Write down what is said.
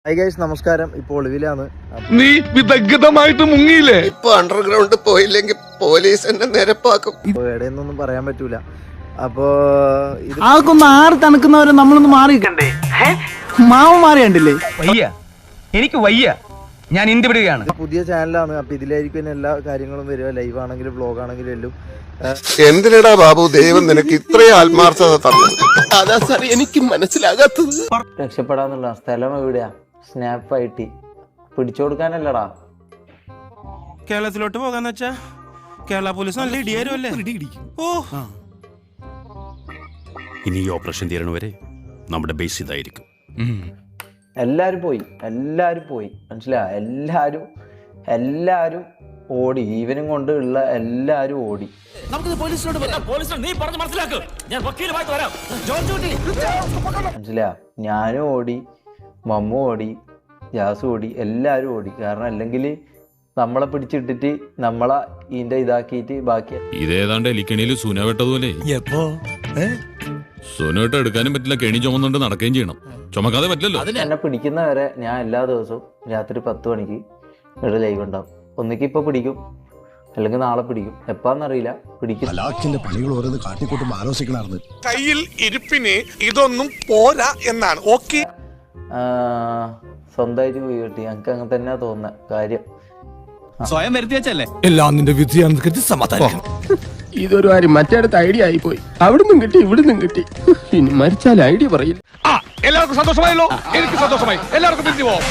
Hi guys, നമസ്കാരം. ഇപ്പോൾ ഒളിവിലാണ്. നീ വിദഗ്ധമായിട്ട് മുങ്ങിയില്ലേ? ഇപ്പൊ അണ്ടർഗ്രൗണ്ട് പോയില്ലെങ്കിൽ പോലീസ് എന്നെ നിരപ്പാക്കും. എവിടെയെന്നൊന്നും പറയാൻ പറ്റൂല. അപ്പോ ഇത് ആൾക്കൊന്ന് ആറ് തണുക്കുന്നവരെ നമ്മളൊന്ന് മാറിക്കണ്ടേ? മാവ് മാറി കണ്ടില്ലേ? വയ്യ, എനിക്ക് വയ്യ, ഞാൻ ഇന്ത്യ വിടുകയാണ്. പുതിയ ചാനലാണ്. അപ്പൊ ഇതിലായിരിക്കും എല്ലാ കാര്യങ്ങളും വരിക. ലൈവ് ആണെങ്കിലും വ്ലോഗ് ആണെങ്കിലും എല്ലാം. എന്തിനടാ ബാബു ദൈവം നിനക്ക് ഇത്രയും ആത്മാർത്ഥത തന്നത്? അതാ സാർ എനിക്ക് മനസ്സിലാകാത്തത്. രക്ഷപ്പെടാന്നുള്ള സ്ഥലം എവിടെയാ? സ്നാപ്പ് ആയിട്ട് പിടിച്ചു കൊടുക്കാനല്ലടാ. കേരളത്തിലോട്ട് പോകാന്ന് വെച്ചാ കേരള പോലീസ് നല്ല ഇടിയാരുമല്ലേ? ഓ, ഇനി ഈ ഓപ്പറേഷൻ തീരണവരെ നമ്മുടെ ബേസ് ഇതായിരിക്കും. എല്ലാരും പോയി മനസ്സിലായ? എല്ലാരും ഓടി. ഈവനും കൊണ്ട് ഉള്ള എല്ലാരും ഓടി. മനസ്സിലായ? ഞാനും ഓടി, മമ്മു ഓടി, ജാസ് ഓടി, എല്ലാരും ഓടി. കാരണം അല്ലെങ്കിൽ നമ്മളെ പിടിച്ചിട്ടിട്ട് നമ്മളെ ഇതിന്റെ ഇതാക്കിയിട്ട് ബാക്കി ഇതേതാണ്ട് എലിക്കണിയിൽ സൂന വെട്ടതുപോലെ. സൂന വെട്ട എടുക്കാനും പറ്റില്ല, കെണി ചുമന്നുകൊണ്ട് നടക്കുകയും ചെയ്യണം. ചുമക്കാതെ പറ്റില്ലല്ലോ. എന്നെ പിടിക്കുന്നവരെ ഞാൻ എല്ലാ ദിവസവും രാത്രി 10 മണിക്ക് ഇവിടെ ലൈവ് ഉണ്ടാവും. ഒന്നിക്ക് ഇപ്പൊ പിടിക്കും, അല്ലെങ്കിൽ നാളെ പിടിക്കും. എപ്പാന്നറിയില്ല, പിടിക്കും. പണികൾ ഓരോന്ന് കാട്ടിക്കൂട്ടും ആലോചിക്കണായിരുന്നു. കയ്യിൽ ഇരിപ്പിന് ഇതൊന്നും പോരാ എന്നാണ്. ഓക്കെ, സ്വന്തമായിട്ട് പോയി കിട്ടി. ഞങ്ങൾക്ക് അങ്ങനെ തന്നെ തോന്നുന്ന കാര്യം. സ്വയം വരുത്തി വെച്ചല്ലേ? എല്ലാം നിന്റെ വിധിയാണെന്ന് കരുതി സമാധാനം. ഇതൊരു കാര്യം മറ്റേടത്ത് ഐഡിയ ആയിപ്പോയി. അവിടുന്നും കിട്ടി ഇവിടുന്നും കിട്ടി. ഇനി മരിച്ചാൽ ഐഡിയ പറയില്ല. എല്ലാവർക്കും സന്തോഷമായല്ലോ. എനിക്ക് സന്തോഷമായി. എല്ലാവർക്കും പിരിഞ്ഞു പോവാം.